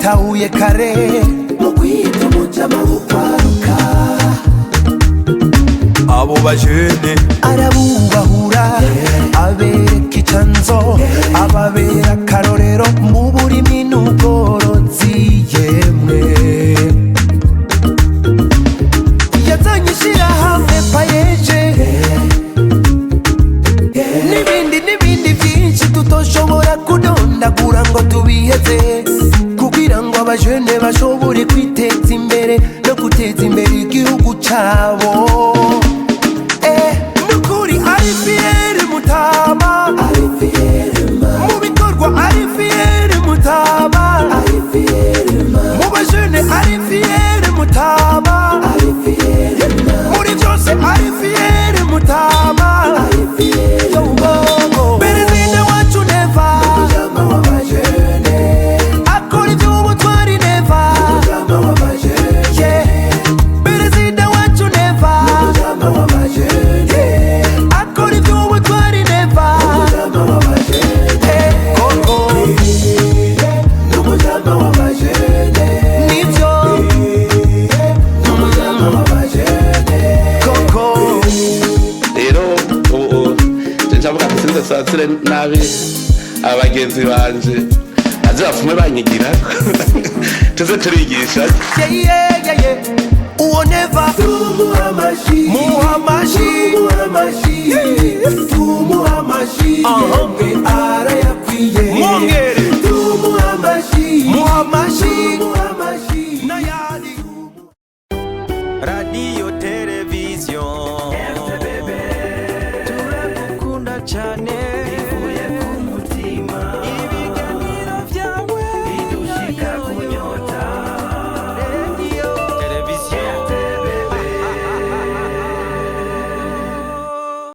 yabitahuye kare mu kwita umujama w'ukwaruka abo bajene arabubahura abereka icanzo ababera akarorero mu burimi n'ubworozi yemwe yazanye ishirahamwe payeje n'ibindi vyinshi tutoshobora kudondagura ngo tubiheze kugira ngo abajene bashobore kwiteza imbere no guteza imbere igihugu cabo nukuri ari fiere mutama mu bikorwa ari fiere mutama mu bajene ari fiere mutama muri vyose ari fiere mutama perezida wacu neva akora ivy'ubutwari neva perezida wacu neva akora ivy'ubutwari neva koko n'umujama w'abajene nivyo n'umujama w'abajene koko rero ncavuga ati sinzasatire nabi abagenzi banje aze bafume banyigira tuze turigisha uwo neva muhamashi arayakwiye mwongere